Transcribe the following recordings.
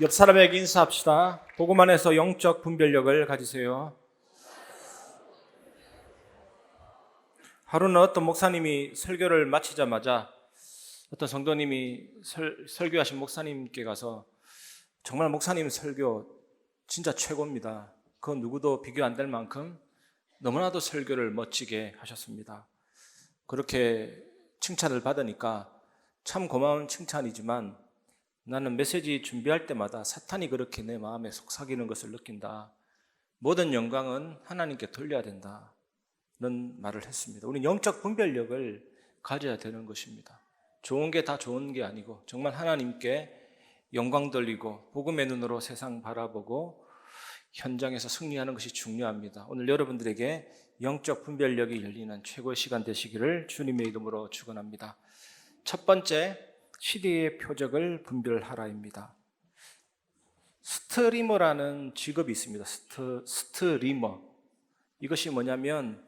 옆 사람에게 인사합시다. 보고만 해서 영적 분별력을 가지세요. 하루는 어떤 목사님이 설교를 마치자마자 어떤 성도님이 설교하신 목사님께 가서 정말 목사님 설교 진짜 최고입니다. 그 누구도 비교 안 될 만큼 너무나도 설교를 멋지게 하셨습니다. 그렇게 칭찬을 받으니까 참 고마운 칭찬이지만 나는 메시지 준비할 때마다 사탄이 그렇게 내 마음에 속삭이는 것을 느낀다. 모든 영광은 하나님께 돌려야 된다는 말을 했습니다. 우리는 영적 분별력을 가져야 되는 것입니다. 좋은 게 다 좋은 게 아니고 정말 하나님께 영광 돌리고 복음의 눈으로 세상 바라보고 현장에서 승리하는 것이 중요합니다. 오늘 여러분들에게 영적 분별력이 열리는 최고의 시간 되시기를 주님의 이름으로 축원합니다. 첫 번째, 시대의 표적을 분별하라입니다. 스트리머라는 직업이 있습니다. 스트리머. 이것이 뭐냐면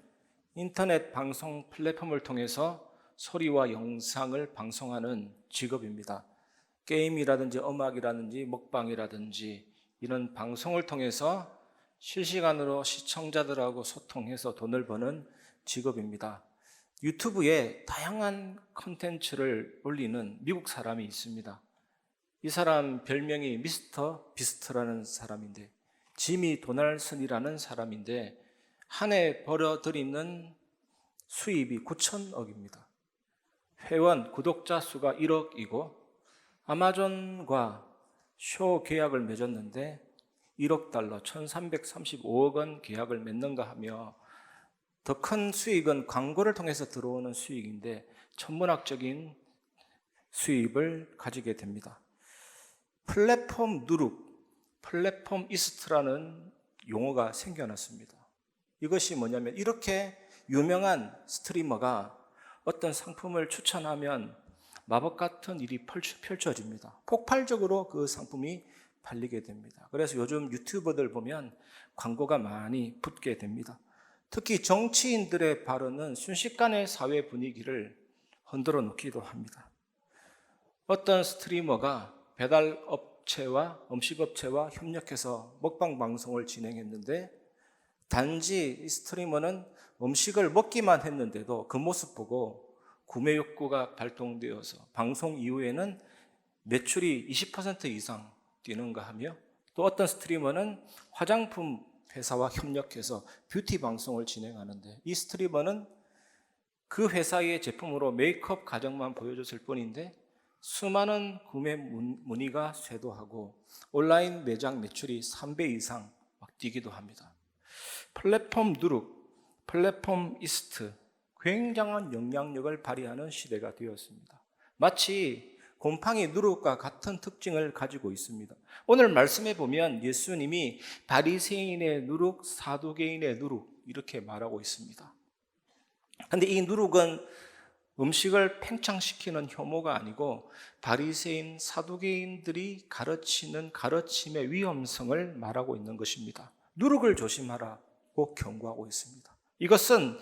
인터넷 방송 플랫폼을 통해서 소리와 영상을 방송하는 직업입니다. 게임이라든지 음악이라든지 먹방이라든지 이런 방송을 통해서 실시간으로 시청자들하고 소통해서 돈을 버는 직업입니다. 유튜브에 다양한 콘텐츠를 올리는 미국 사람이 있습니다. 이 사람 별명이 미스터 비스트라는 사람인데, 지미 도널슨이라는 사람인데 한 해 벌어들이는 수입이 9천억입니다. 회원 구독자 수가 1억이고 아마존과 쇼 계약을 맺었는데 1억 달러, 1335억 원 계약을 맺는가 하며 더 큰 수익은 광고를 통해서 들어오는 수익인데 천문학적인 수입을 가지게 됩니다. 플랫폼 누룩, 플랫폼 이스트라는 용어가 생겨났습니다. 이것이 뭐냐면 이렇게 유명한 스트리머가 어떤 상품을 추천하면 마법 같은 일이 펼쳐집니다. 폭발적으로 그 상품이 팔리게 됩니다. 그래서 요즘 유튜버들 보면 광고가 많이 붙게 됩니다. 특히 정치인들의 발언은 순식간에 사회 분위기를 흔들어 놓기도 합니다. 어떤 스트리머가 배달업체와 음식업체와 협력해서 먹방 방송을 진행했는데 단지 이 스트리머는 음식을 먹기만 했는데도 그 모습 보고 구매 욕구가 발동되어서 방송 이후에는 매출이 20% 이상 뛰는가 하며 또 어떤 스트리머는 화장품 회사와 협력해서 뷰티 방송을 진행하는데 이 스트리머는 그 회사의 제품으로 메이크업 과정만 보여줬을 뿐인데 수많은 구매 문의가 쇄도하고 온라인 매장 매출이 3배 이상 막 뛰기도 합니다. 플랫폼 누룩, 플랫폼 이스트, 굉장한 영향력을 발휘하는 시대가 되었습니다. 마치 곰팡이 누룩과 같은 특징을 가지고 있습니다. 오늘 말씀해 보면 예수님이 바리새인의 누룩, 사두개인의 누룩 이렇게 말하고 있습니다. 그런데 이 누룩은 음식을 팽창시키는 혐오가 아니고 바리새인, 사두개인들이 가르치는 가르침의 위험성을 말하고 있는 것입니다. 누룩을 조심하라고 경고하고 있습니다. 이것은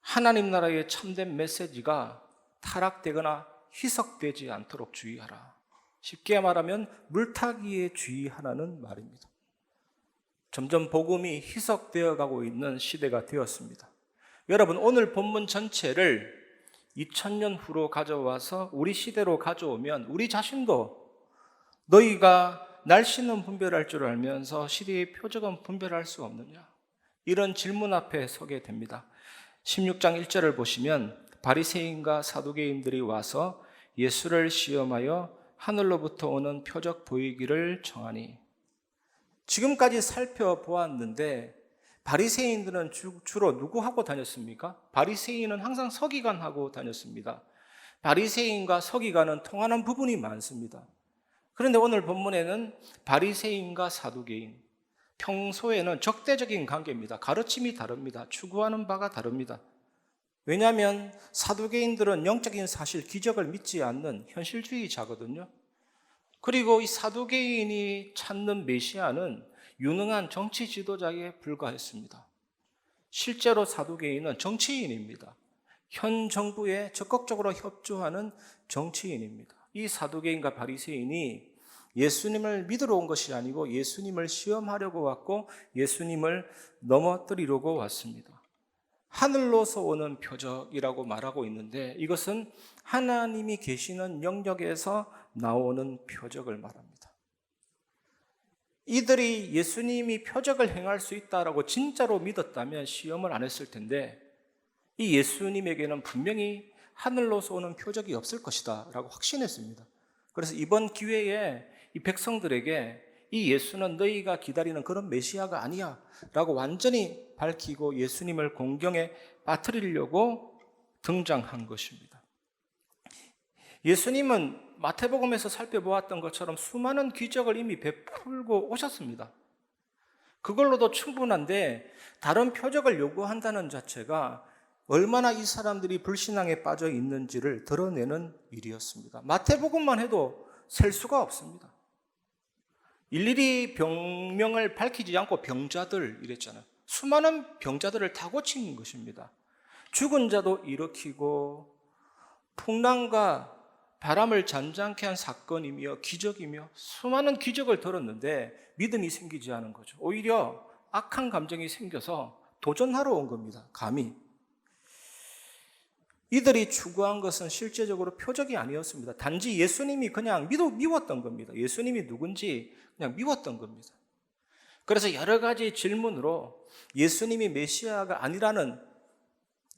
하나님 나라의 참된 메시지가 타락되거나 희석되지 않도록 주의하라. 쉽게 말하면 물타기에 주의하라는 말입니다. 점점 복음이 희석되어 가고 있는 시대가 되었습니다. 여러분, 오늘 본문 전체를 2000년 후로 가져와서 우리 시대로 가져오면 우리 자신도 너희가 날씨는 분별할 줄 알면서 시대의 표적은 분별할 수 없느냐? 이런 질문 앞에 서게 됩니다. 16장 1절을 보시면 바리새인과 사두개인들이 와서 예수를 시험하여 하늘로부터 오는 표적 보이기를 청하니. 지금까지 살펴보았는데 바리새인들은 주로 누구하고 다녔습니까? 바리새인은 항상 서기관하고 다녔습니다. 바리새인과 서기관은 통하는 부분이 많습니다. 그런데 오늘 본문에는 바리새인과 사두개인, 평소에는 적대적인 관계입니다. 가르침이 다릅니다. 추구하는 바가 다릅니다. 왜냐하면 사두개인들은 영적인 사실, 기적을 믿지 않는 현실주의자거든요. 그리고 이 사두개인이 찾는 메시아는 유능한 정치 지도자에 불과했습니다. 실제로 사두개인은 정치인입니다. 현 정부에 적극적으로 협조하는 정치인입니다. 이 사두개인과 바리새인이 예수님을 믿으러 온 것이 아니고 예수님을 시험하려고 왔고 예수님을 넘어뜨리려고 왔습니다. 하늘로서 오는 표적이라고 말하고 있는데 이것은 하나님이 계시는 영역에서 나오는 표적을 말합니다. 이들이 예수님이 표적을 행할 수 있다라고 진짜로 믿었다면 시험을 안 했을 텐데 이 예수님에게는 분명히 하늘로서 오는 표적이 없을 것이다 라고 확신했습니다. 그래서 이번 기회에 이 백성들에게 이 예수는 너희가 기다리는 그런 메시아가 아니야 라고 완전히 밝히고 예수님을 공경에 빠뜨리려고 등장한 것입니다. 예수님은 마태복음에서 살펴보았던 것처럼 수많은 기적을 이미 베풀고 오셨습니다. 그걸로도 충분한데 다른 표적을 요구한다는 자체가 얼마나 이 사람들이 불신앙에 빠져 있는지를 드러내는 일이었습니다. 마태복음만 해도 셀 수가 없습니다. 일일이 병명을 밝히지 않고 병자들 이랬잖아요. 수많은 병자들을 다 고친 것입니다. 죽은 자도 일으키고 풍랑과 바람을 잔잔케 한 사건이며 기적이며 수많은 기적을 들었는데 믿음이 생기지 않은 거죠. 오히려 악한 감정이 생겨서 도전하러 온 겁니다. 감히. 이들이 추구한 것은 실제적으로 표적이 아니었습니다. 단지 예수님이 그냥 미웠던 겁니다. 예수님이 누군지 그냥 미웠던 겁니다. 그래서 여러 가지 질문으로 예수님이 메시아가 아니라는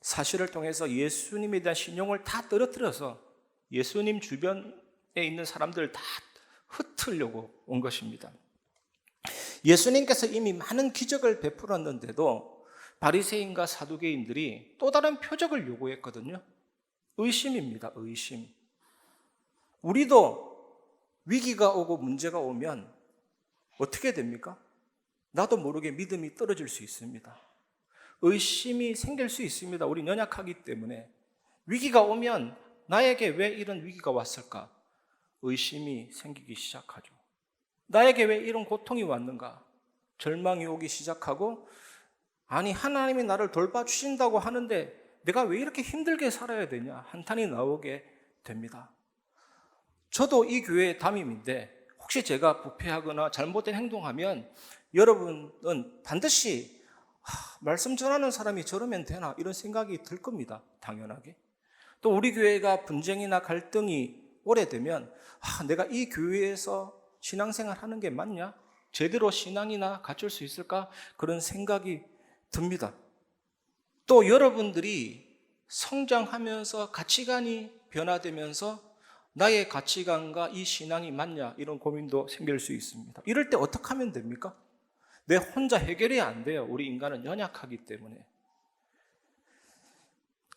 사실을 통해서 예수님에 대한 신용을 다 떨어뜨려서 예수님 주변에 있는 사람들을 다 흩으려고 온 것입니다. 예수님께서 이미 많은 기적을 베풀었는데도 바리새인과 사두개인들이 또 다른 표적을 요구했거든요. 의심입니다. 의심. 우리도 위기가 오고 문제가 오면 어떻게 됩니까? 나도 모르게 믿음이 떨어질 수 있습니다. 의심이 생길 수 있습니다. 우리 연약하기 때문에. 위기가 오면 나에게 왜 이런 위기가 왔을까? 의심이 생기기 시작하죠. 나에게 왜 이런 고통이 왔는가? 절망이 오기 시작하고 아니 하나님이 나를 돌봐주신다고 하는데 내가 왜 이렇게 힘들게 살아야 되냐? 한탄이 나오게 됩니다. 저도 이 교회의 담임인데 혹시 제가 부패하거나 잘못된 행동하면 여러분은 반드시 말씀 전하는 사람이 저러면 되나 이런 생각이 들 겁니다. 당연하게. 또 우리 교회가 분쟁이나 갈등이 오래되면 내가 이 교회에서 신앙생활 하는 게 맞냐? 제대로 신앙이나 갖출 수 있을까? 그런 생각이 듭니다. 또 여러분들이 성장하면서 가치관이 변화되면서 나의 가치관과 이 신앙이 맞냐? 이런 고민도 생길 수 있습니다. 이럴 때 어떻게 하면 됩니까? 내 혼자 해결이 안 돼요. 우리 인간은 연약하기 때문에.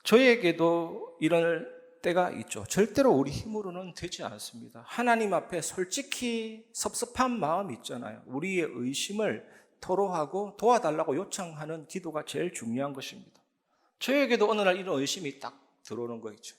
저에게도 이런 때가 있죠. 절대로 우리 힘으로는 되지 않습니다. 하나님 앞에 솔직히 섭섭한 마음이 있잖아요. 우리의 의심을 토로하고 도와달라고 요청하는 기도가 제일 중요한 것입니다. 저에게도 어느 날 이런 의심이 딱 들어오는 거 있죠.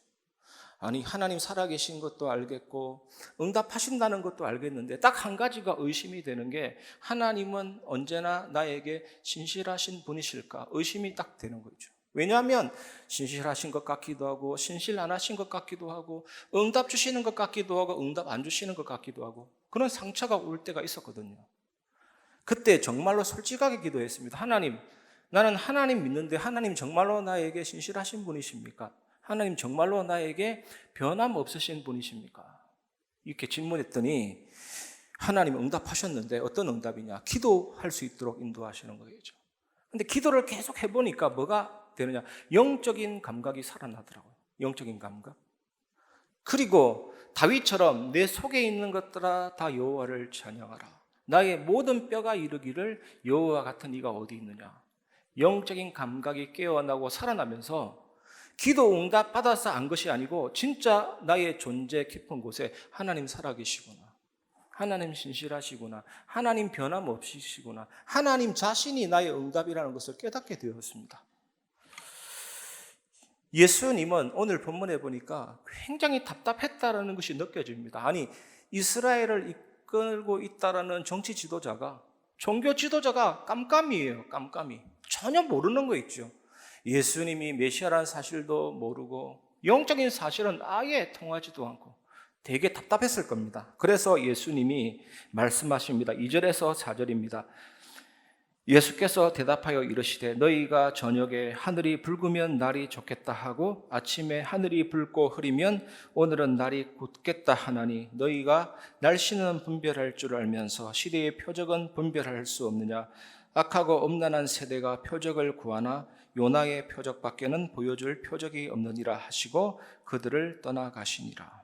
아니 하나님 살아계신 것도 알겠고 응답하신다는 것도 알겠는데 딱 한 가지가 의심이 되는 게 하나님은 언제나 나에게 신실하신 분이실까? 의심이 딱 되는 거죠. 왜냐하면 신실하신 것 같기도 하고 신실 안 하신 것 같기도 하고 응답 주시는 것 같기도 하고 응답 안 주시는 것 같기도 하고 그런 상처가 올 때가 있었거든요. 그때 정말로 솔직하게 기도했습니다. 하나님, 나는 하나님 믿는데 하나님 정말로 나에게 신실하신 분이십니까? 하나님 정말로 나에게 변함없으신 분이십니까? 이렇게 질문했더니 하나님 응답하셨는데 어떤 응답이냐? 기도할 수 있도록 인도하시는 거겠죠. 근데 기도를 계속 해보니까 뭐가 되느냐? 영적인 감각이 살아나더라고요. 영적인 감각. 그리고 다윗처럼 내 속에 있는 것들아 다 여호와를 찬양하라. 나의 모든 뼈가 이르기를 여호와 같은 이가 어디 있느냐. 영적인 감각이 깨어나고 살아나면서 기도 응답 받아서 안 것이 아니고 진짜 나의 존재 깊은 곳에 하나님 살아계시구나. 하나님 신실하시구나. 하나님 변함없으시구나. 하나님 자신이 나의 응답이라는 것을 깨닫게 되었습니다. 예수님은 오늘 본문에 보니까 굉장히 답답했다라는 것이 느껴집니다. 아니 이스라엘을 이끌고 있다라는 정치 지도자가 종교 지도자가 깜깜이에요. 깜깜이. 전혀 모르는 거 있죠. 예수님이 메시아라는 사실도 모르고 영적인 사실은 아예 통하지도 않고 되게 답답했을 겁니다. 그래서 예수님이 말씀하십니다. 2절에서 4절입니다. 예수께서 대답하여 이르시되 너희가 저녁에 하늘이 붉으면 날이 좋겠다 하고 아침에 하늘이 붉고 흐리면 오늘은 날이 굳겠다 하나니 너희가 날씨는 분별할 줄 알면서 시대의 표적은 분별할 수 없느냐. 악하고 엄난한 세대가 표적을 구하나 요나의 표적밖에는 보여줄 표적이 없느니라 하시고 그들을 떠나가시니라.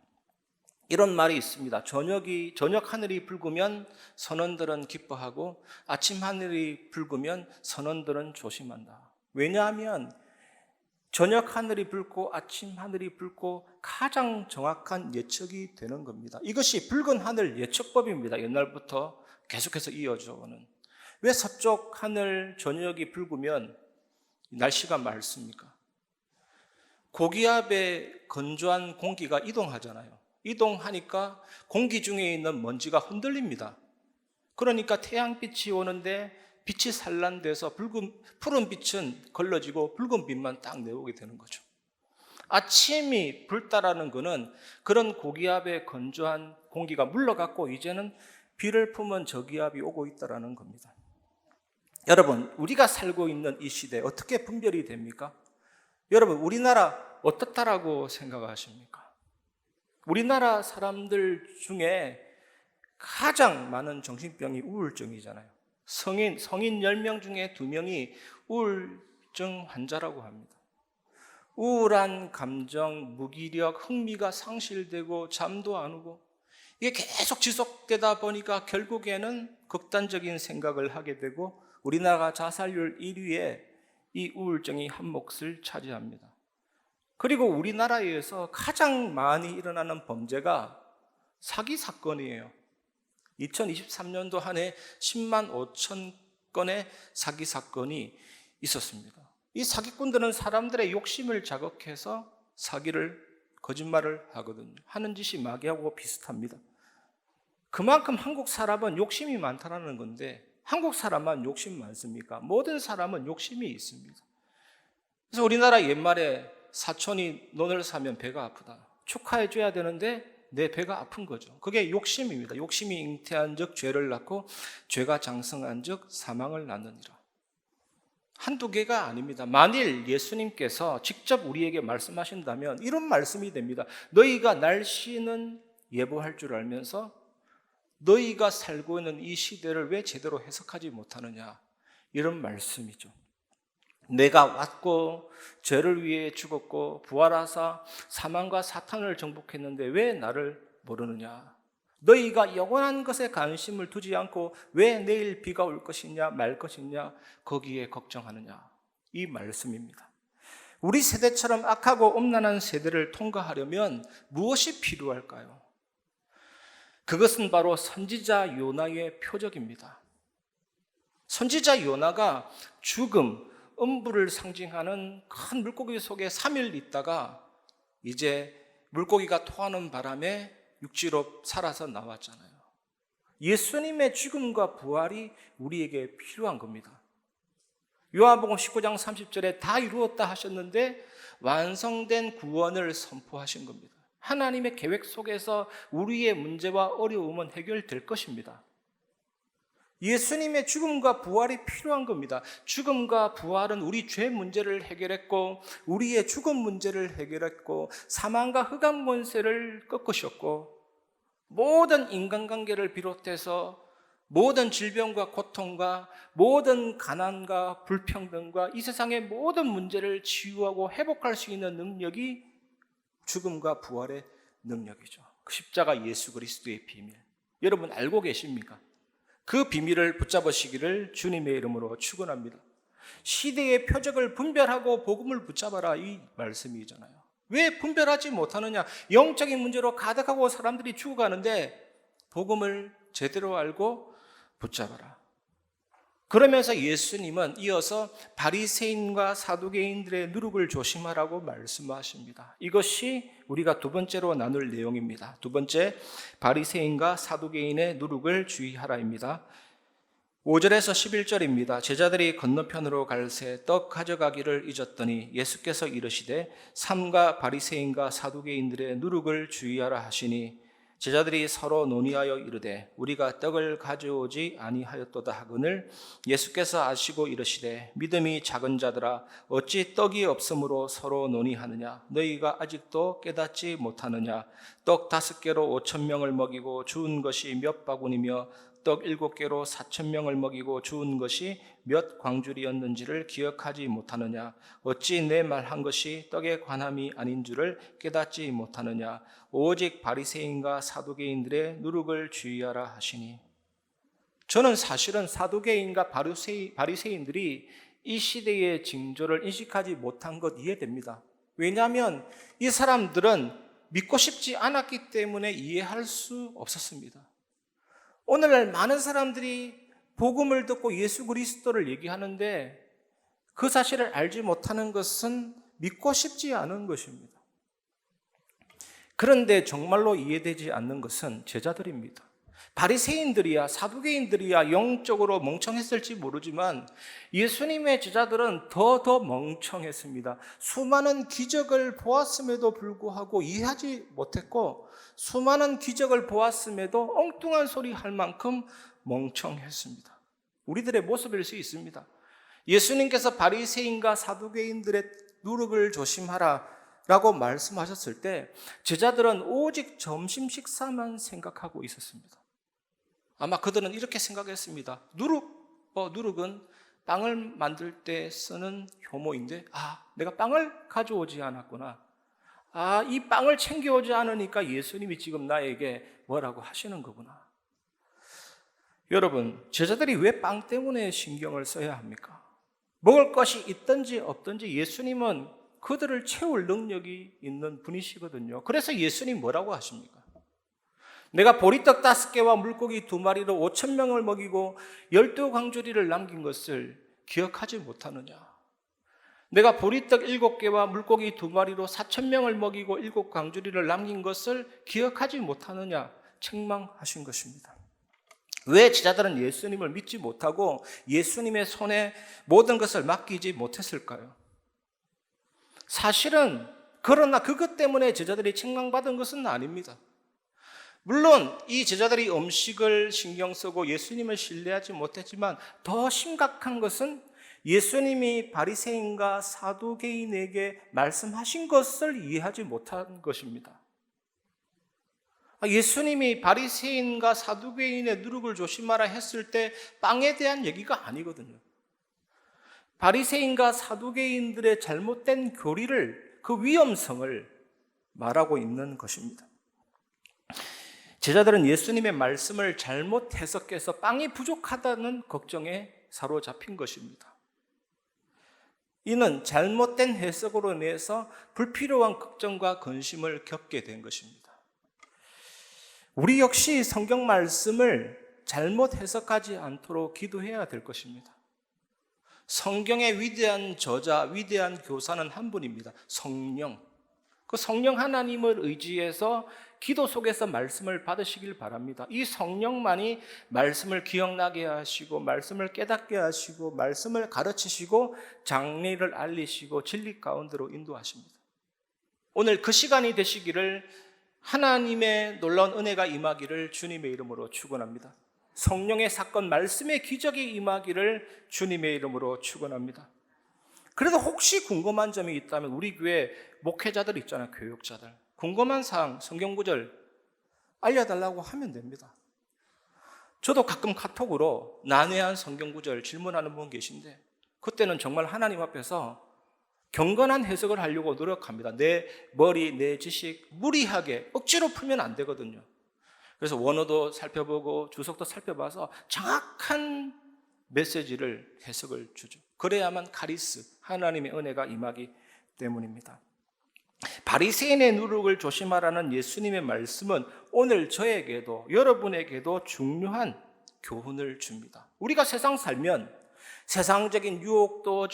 이런 말이 있습니다. 저녁 하늘이 붉으면 선원들은 기뻐하고 아침 하늘이 붉으면 선원들은 조심한다. 왜냐하면 저녁 하늘이 붉고 아침 하늘이 붉고 가장 정확한 예측이 되는 겁니다. 이것이 붉은 하늘 예측법입니다. 옛날부터 계속해서 이어져 오는. 왜 서쪽 하늘 저녁이 붉으면 날씨가 맑습니까? 고기압에 건조한 공기가 이동하잖아요. 이동하니까 공기 중에 있는 먼지가 흔들립니다. 그러니까 태양빛이 오는데 빛이 산란돼서 푸른 빛은 걸러지고 붉은 빛만 딱 내오게 되는 거죠. 아침이 붉다라는 것은 그런 고기압의 건조한 공기가 물러갔고 이제는 비를 품은 저기압이 오고 있다는 겁니다. 여러분, 우리가 살고 있는 이 시대 어떻게 분별이 됩니까? 여러분, 우리나라 어떻다라고 생각하십니까? 우리나라 사람들 중에 가장 많은 정신병이 우울증이잖아요. 성인 10명 중에 2명이 우울증 환자라고 합니다. 우울한 감정, 무기력, 흥미가 상실되고 잠도 안 오고 이게 계속 지속되다 보니까 결국에는 극단적인 생각을 하게 되고 우리나라가 자살률 1위에 이 우울증이 한 몫을 차지합니다. 그리고 우리나라에서 가장 많이 일어나는 범죄가 사기 사건이에요. 2023년도 한 해 10만 5천 건의 사기 사건이 있었습니다. 이 사기꾼들은 사람들의 욕심을 자극해서 거짓말을 하거든요. 하는 짓이 마귀하고 비슷합니다. 그만큼 한국 사람은 욕심이 많다는 건데 한국 사람만 욕심 많습니까? 모든 사람은 욕심이 있습니다. 그래서 우리나라 옛말에 사촌이 논을 사면 배가 아프다. 축하해 줘야 되는데 내 배가 아픈 거죠. 그게 욕심입니다. 욕심이 잉태한 즉 죄를 낳고 죄가 장성한 즉 사망을 낳느니라. 한두 개가 아닙니다. 만일 예수님께서 직접 우리에게 말씀하신다면 이런 말씀이 됩니다. 너희가 날씨는 예보할 줄 알면서 너희가 살고 있는 이 시대를 왜 제대로 해석하지 못하느냐. 이런 말씀이죠. 내가 왔고 죄를 위해 죽었고 부활하사 사망과 사탄을 정복했는데 왜 나를 모르느냐. 너희가 영원한 것에 관심을 두지 않고 왜 내일 비가 올 것이냐 말 것이냐 거기에 걱정하느냐. 이 말씀입니다. 우리 세대처럼 악하고 엄난한 세대를 통과하려면 무엇이 필요할까요? 그것은 바로 선지자 요나의 표적입니다. 선지자 요나가 죽음, 음부를 상징하는 큰 물고기 속에 3일 있다가 이제 물고기가 토하는 바람에 육지로 살아서 나왔잖아요. 예수님의 죽음과 부활이 우리에게 필요한 겁니다. 요한복음 19장 30절에 다 이루었다 하셨는데 완성된 구원을 선포하신 겁니다. 하나님의 계획 속에서 우리의 문제와 어려움은 해결될 것입니다. 예수님의 죽음과 부활이 필요한 겁니다. 죽음과 부활은 우리 죄 문제를 해결했고 우리의 죽음 문제를 해결했고 사망과 흑암 권세를 꺾으셨고 모든 인간관계를 비롯해서 모든 질병과 고통과 모든 가난과 불평등과 이 세상의 모든 문제를 치유하고 회복할 수 있는 능력이 죽음과 부활의 능력이죠. 그 십자가 예수 그리스도의 비밀. 여러분 알고 계십니까? 그 비밀을 붙잡으시기를 주님의 이름으로 축원합니다. 시대의 표적을 분별하고 복음을 붙잡아라 이 말씀이잖아요. 왜 분별하지 못하느냐? 영적인 문제로 가득하고 사람들이 죽어가는데 복음을 제대로 알고 붙잡아라. 그러면서 예수님은 이어서 바리새인과 사두개인들의 누룩을 조심하라고 말씀하십니다. 이것이 우리가 두 번째로 나눌 내용입니다. 두 번째, 바리새인과 사두개인의 누룩을 주의하라입니다. 5절에서 11절입니다. 제자들이 건너편으로 갈새 떡 가져가기를 잊었더니 예수께서 이르시되 삼가 바리새인과 사두개인들의 누룩을 주의하라 하시니 제자들이 서로 논의하여 이르되 우리가 떡을 가져오지 아니하였도다 하거늘 예수께서 아시고 이르시되 믿음이 작은 자들아 어찌 떡이 없으므로 서로 논의하느냐 너희가 아직도 깨닫지 못하느냐 떡 5개로 5,000명을 먹이고 주운 것이 몇 바구니며 떡 7개로 4,000명을 먹이고 주운 것이 몇 광줄이었는지를 기억하지 못하느냐 어찌 내 말한 것이 떡에 관함이 아닌 줄을 깨닫지 못하느냐 오직 바리새인과 사두개인들의 누룩을 주의하라 하시니. 저는 사실은 사두개인과 바리새인들이 이 시대의 징조를 인식하지 못한 것 이해됩니다. 왜냐하면 이 사람들은 믿고 싶지 않았기 때문에 이해할 수 없었습니다. 오늘날 많은 사람들이 복음을 듣고 예수 그리스도를 얘기하는데 그 사실을 알지 못하는 것은 믿고 싶지 않은 것입니다. 그런데 정말로 이해되지 않는 것은 제자들입니다. 바리새인들이야 사두개인들이야 영적으로 멍청했을지 모르지만 예수님의 제자들은 더 멍청했습니다. 수많은 기적을 보았음에도 불구하고 이해하지 못했고 수많은 기적을 보았음에도 엉뚱한 소리 할 만큼 멍청했습니다. 우리들의 모습일 수 있습니다. 예수님께서 바리새인과 사두개인들의 누룩을 조심하라 라고 말씀하셨을 때 제자들은 오직 점심 식사만 생각하고 있었습니다. 아마 그들은 이렇게 생각했습니다. 누룩은 빵을 만들 때 쓰는 효모인데 내가 빵을 가져오지 않았구나. 이 빵을 챙겨오지 않으니까 예수님이 지금 나에게 뭐라고 하시는 거구나. 여러분, 제자들이 왜 빵 때문에 신경을 써야 합니까? 먹을 것이 있든지 없든지 예수님은 그들을 채울 능력이 있는 분이시거든요. 그래서 예수님 뭐라고 하십니까? 내가 보리떡 5개와 물고기 2마리로 5,000명을 먹이고 12광주리를 남긴 것을 기억하지 못하느냐? 내가 보리떡 7개와 물고기 2마리로 4,000명을 먹이고 7광주리를 남긴 것을 기억하지 못하느냐? 책망하신 것입니다. 왜 제자들은 예수님을 믿지 못하고 예수님의 손에 모든 것을 맡기지 못했을까요? 사실은 그러나 그것 때문에 제자들이 책망받은 것은 아닙니다. 물론 이 제자들이 음식을 신경 쓰고 예수님을 신뢰하지 못했지만 더 심각한 것은 예수님이 바리새인과 사두개인에게 말씀하신 것을 이해하지 못한 것입니다. 예수님이 바리새인과 사두개인의 누룩을 조심하라 했을 때 빵에 대한 얘기가 아니거든요. 바리새인과 사두개인들의 잘못된 교리를 그 위험성을 말하고 있는 것입니다. 제자들은 예수님의 말씀을 잘못 해석해서 빵이 부족하다는 걱정에 사로잡힌 것입니다. 이는 잘못된 해석으로 인해서 불필요한 걱정과 근심을 겪게 된 것입니다. 우리 역시 성경 말씀을 잘못 해석하지 않도록 기도해야 될 것입니다. 성경의 위대한 저자, 위대한 교사는 한 분입니다. 성령. 그 성령 하나님을 의지해서 기도 속에서 말씀을 받으시길 바랍니다. 이 성령만이 말씀을 기억나게 하시고 말씀을 깨닫게 하시고 말씀을 가르치시고 장리를 알리시고 진리 가운데로 인도하십니다. 오늘 그 시간이 되시기를 하나님의 놀라운 은혜가 임하기를 주님의 이름으로 축원합니다. 성령의 사건, 말씀의 기적이 임하기를 주님의 이름으로 축원합니다. 그래도 혹시 궁금한 점이 있다면 우리 교회 목회자들 있잖아요. 교육자들. 궁금한 사항, 성경 구절 알려달라고 하면 됩니다. 저도 가끔 카톡으로 난해한 성경 구절 질문하는 분 계신데 그때는 정말 하나님 앞에서 경건한 해석을 하려고 노력합니다. 내 머리, 내 지식 무리하게 억지로 풀면 안 되거든요. 그래서 원어도 살펴보고 주석도 살펴봐서 정확한 메시지를 해석을 주죠. 그래야만 카리스, 하나님의 은혜가 임하기 때문입니다. 바리새인의 누룩을 조심하라는 예수님의 말씀은 오늘 저에게도 여러분에게도 중요한 교훈을 줍니다. 우리가 세상 살면 세상적인 유혹도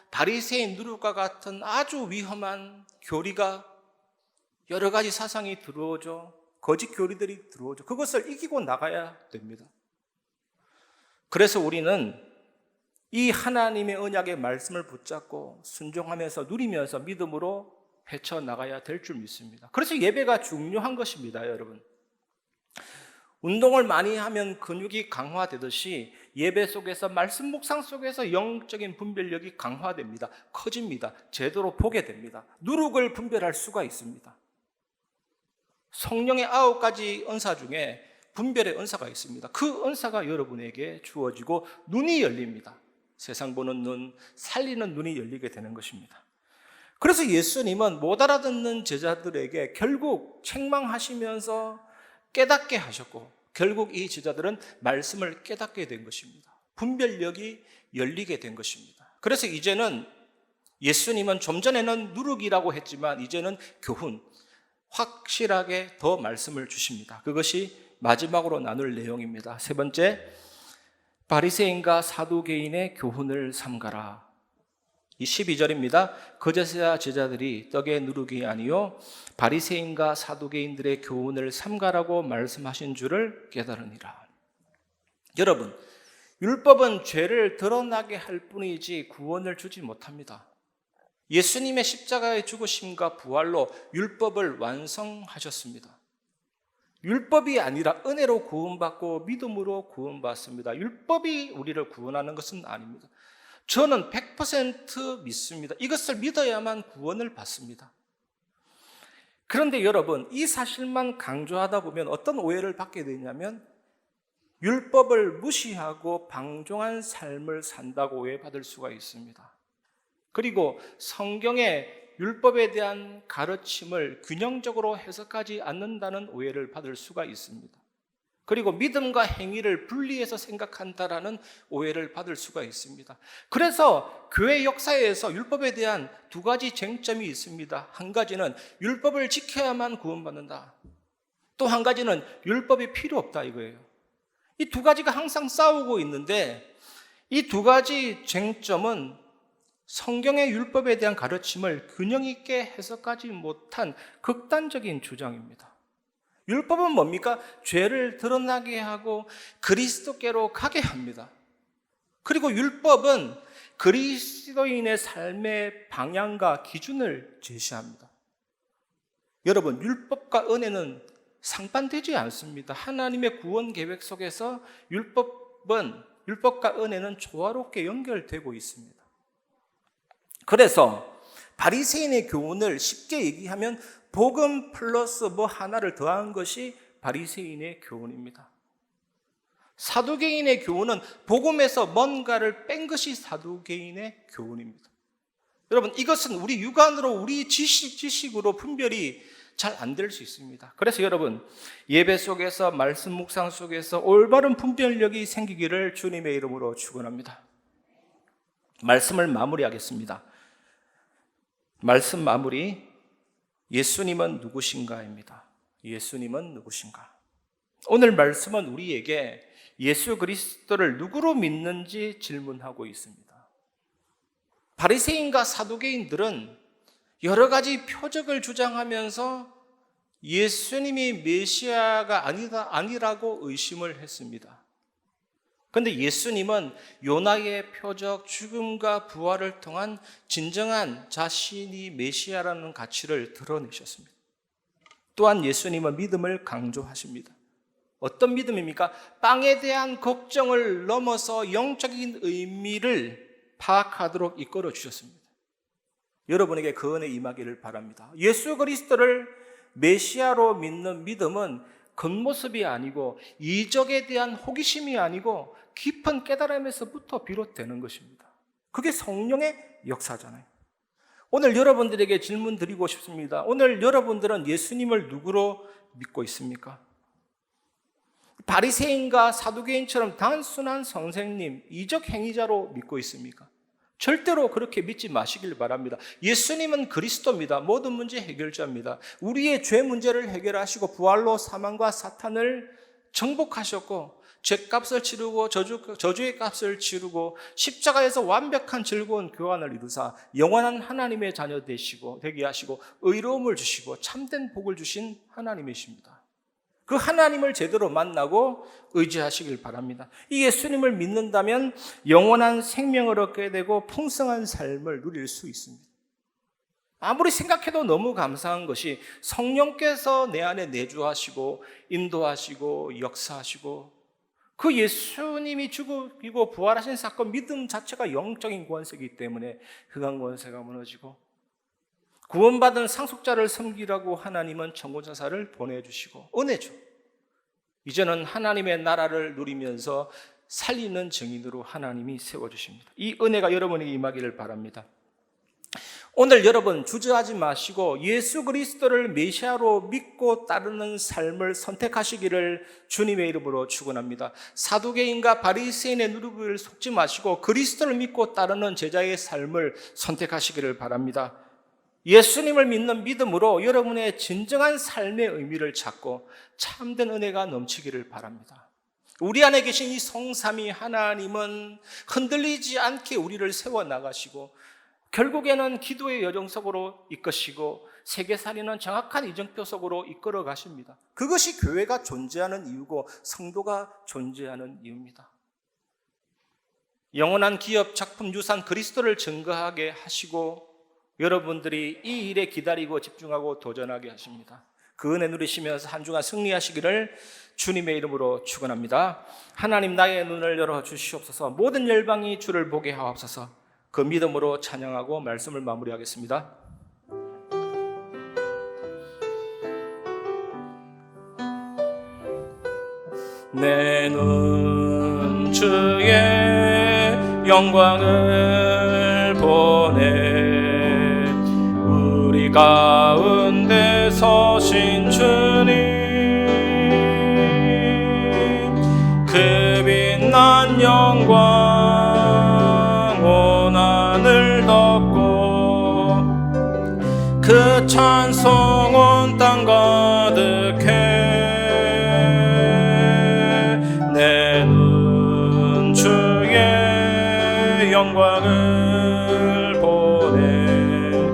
바리새인 누룩과 같은 아주 위험한 교리가 여러 가지 사상이 들어오죠. 거짓 교리들이 들어오죠. 그것을 이기고 나가야 됩니다. 그래서 우리는 이 하나님의 언약의 말씀을 붙잡고 순종하면서 누리면서 믿음으로 헤쳐나가야 될 줄 믿습니다. 그래서 예배가 중요한 것입니다, 여러분. 운동을 많이 하면 근육이 강화되듯이 예배 속에서 말씀 묵상 속에서 영적인 분별력이 강화됩니다. 커집니다. 제대로 보게 됩니다. 누룩을 분별할 수가 있습니다. 성령의 9가지 은사 중에 분별의 은사가 있습니다. 그 은사가 여러분에게 주어지고 눈이 열립니다. 세상 보는 눈, 살리는 눈이 열리게 되는 것입니다. 그래서 예수님은 못 알아듣는 제자들에게 결국 책망하시면서 깨닫게 하셨고, 결국 이 제자들은 말씀을 깨닫게 된 것입니다. 분별력이 열리게 된 것입니다. 그래서 이제는 예수님은 좀 전에는 누룩이라고 했지만 이제는 교훈, 확실하게 더 말씀을 주십니다. 그것이 마지막으로 나눌 내용입니다. 세 번째, 바리새인과 사두개인의 교훈을 삼가라. 이 12절입니다. 그제서야 제자들이 떡의 누룩이 아니요 바리새인과 사두개인들의 교훈을 삼가라고 말씀하신 줄을 깨달으니라. 여러분, 율법은 죄를 드러나게 할 뿐이지 구원을 주지 못합니다. 예수님의 십자가의 죽으심과 부활로 율법을 완성하셨습니다. 율법이 아니라 은혜로 구원받고 믿음으로 구원받습니다. 율법이 우리를 구원하는 것은 아닙니다. 저는 100% 믿습니다. 이것을 믿어야만 구원을 받습니다. 그런데 여러분, 이 사실만 강조하다 보면 어떤 오해를 받게 되냐면 율법을 무시하고 방종한 삶을 산다고 오해받을 수가 있습니다. 그리고 성경의 율법에 대한 가르침을 균형적으로 해석하지 않는다는 오해를 받을 수가 있습니다. 그리고 믿음과 행위를 분리해서 생각한다라는 오해를 받을 수가 있습니다. 그래서 교회 역사에서 율법에 대한 2가지 쟁점이 있습니다. 한 가지는 율법을 지켜야만 구원받는다. 또 한 가지는 율법이 필요 없다 이거예요. 이 2가지가 항상 싸우고 있는데 이 2가지 쟁점은 성경의 율법에 대한 가르침을 균형 있게 해석하지 못한 극단적인 주장입니다. 율법은 뭡니까? 죄를 드러나게 하고 그리스도께로 가게 합니다. 그리고 율법은 그리스도인의 삶의 방향과 기준을 제시합니다. 여러분, 율법과 은혜는 상반되지 않습니다. 하나님의 구원 계획 속에서 율법과 은혜는 조화롭게 연결되고 있습니다. 그래서 바리새인의 교훈을 쉽게 얘기하면 복음 플러스 뭐 하나를 더한 것이 바리새인의 교훈입니다. 사두개인의 교훈은 복음에서 뭔가를 뺀 것이 사두개인의 교훈입니다. 여러분, 이것은 우리 육안으로 우리 지식으로 분별이 잘 안 될 수 있습니다. 그래서 여러분, 예배 속에서 말씀 묵상 속에서 올바른 분별력이 생기기를 주님의 이름으로 축원합니다. 말씀을 마무리하겠습니다. 말씀 마무리, 예수님은 누구신가입니다. 예수님은 누구신가? 오늘 말씀은 우리에게 예수 그리스도를 누구로 믿는지 질문하고 있습니다. 바리새인과 사두개인들은 여러 가지 표적을 주장하면서 예수님이 메시아가 아니라고 의심을 했습니다. 그런데 예수님은 요나의 표적, 죽음과 부활을 통한 진정한 자신이 메시아라는 가치를 드러내셨습니다. 또한 예수님은 믿음을 강조하십니다. 어떤 믿음입니까? 빵에 대한 걱정을 넘어서 영적인 의미를 파악하도록 이끌어 주셨습니다. 여러분에게 그 은혜 임하기를 바랍니다. 예수 그리스도를 메시아로 믿는 믿음은 겉모습이 아니고 이적에 대한 호기심이 아니고 깊은 깨달음에서부터 비롯되는 것입니다. 그게 성령의 역사잖아요. 오늘 여러분들에게 질문 드리고 싶습니다. 오늘 여러분들은 예수님을 누구로 믿고 있습니까? 바리새인과 사두개인처럼 단순한 선생님, 이적 행위자로 믿고 있습니까? 절대로 그렇게 믿지 마시길 바랍니다. 예수님은 그리스도입니다. 모든 문제 해결자입니다. 우리의 죄 문제를 해결하시고 부활로 사망과 사탄을 정복하셨고 죄값을 치르고 저주의 값을 치르고 십자가에서 완벽한 즐거운 교환을 이루사 영원한 하나님의 자녀 되게 하시고 의로움을 주시고 참된 복을 주신 하나님이십니다. 그 하나님을 제대로 만나고 의지하시길 바랍니다. 이 예수님을 믿는다면 영원한 생명을 얻게 되고 풍성한 삶을 누릴 수 있습니다. 아무리 생각해도 너무 감사한 것이 성령께서 내 안에 내주하시고 인도하시고 역사하시고 그 예수님이 죽으시고 부활하신 사건 믿음 자체가 영적인 권세이기 때문에 흑암 권세가 무너지고 구원받은 상속자를 섬기라고 하나님은 천군천사를 보내주시고 은혜죠. 이제는 하나님의 나라를 누리면서 살리는 증인으로 하나님이 세워주십니다. 이 은혜가 여러분에게 임하기를 바랍니다. 오늘 여러분 주저하지 마시고 예수 그리스도를 메시아로 믿고 따르는 삶을 선택하시기를 주님의 이름으로 축원합니다. 사두개인과 바리새인의 누르기를 속지 마시고 그리스도를 믿고 따르는 제자의 삶을 선택하시기를 바랍니다. 예수님을 믿는 믿음으로 여러분의 진정한 삶의 의미를 찾고 참된 은혜가 넘치기를 바랍니다. 우리 안에 계신 이 성삼위 하나님은 흔들리지 않게 우리를 세워나가시고 결국에는 기도의 여정 속으로 이끄시고 세계살이는 정확한 이정표 속으로 이끌어 가십니다. 그것이 교회가 존재하는 이유고 성도가 존재하는 이유입니다. 영원한 기업, 작품, 유산, 그리스도를 증거하게 하시고 여러분들이 이 일에 기다리고 집중하고 도전하게 하십니다. 그 은혜 누리시면서 한 주간 승리하시기를 주님의 이름으로 축원합니다. 하나님 나의 눈을 열어 주시옵소서. 모든 열방이 주를 보게 하옵소서. 그 믿음으로 찬양하고 말씀을 마무리하겠습니다. 내 눈 주의 영광을 보네 우리 가운데 서신 주님 그 빛난 영광 온 하늘 덮고 그 찬송 온 땅 가득해 내 눈 주의 영광을 보네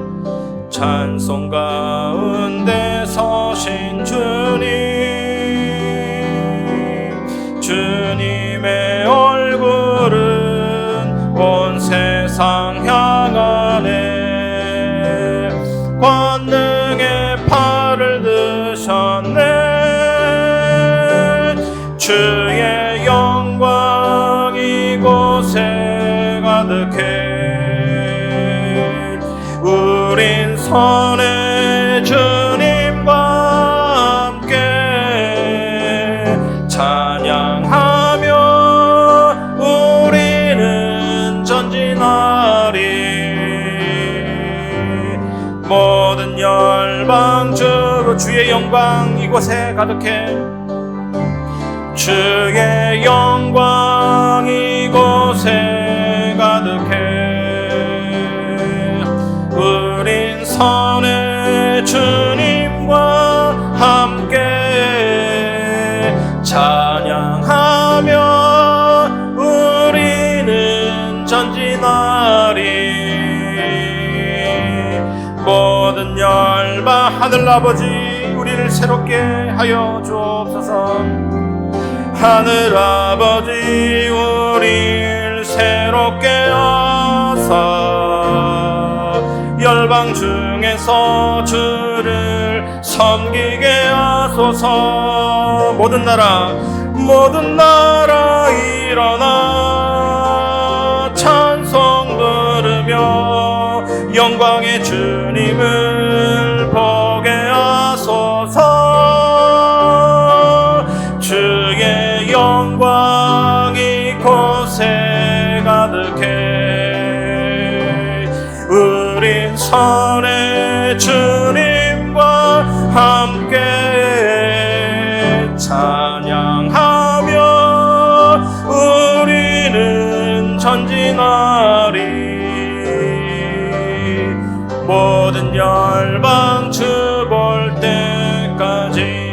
찬송 가운데 서신 주님의 얼굴은 온 세상 향하네 권능의 팔을 드셨네 주의 영광 이곳에 가득해 우린 선의 주님과 함께 찬양하며 우리는 전진하리 모든 열방 주로 주의 영광 이곳에 가득해 주의 영광 이곳에 가득해 우린 선의 주님과 함께 찬양하며 우리는 전진하리 모든 열방 하늘아버지 우리를 새롭게 하여 주옵소서 하늘아버지 우리를 새롭게 하사 열방 중에서 주를 섬기게 하소서 모든 나라 일어나 찬송 들으며 영광의 주님을 보게 하소서 주의 영광 이곳에 가득해 우린 선의 주님과 함께 찬양하며 우리는 전진하리 모든 열방 주 볼 때까지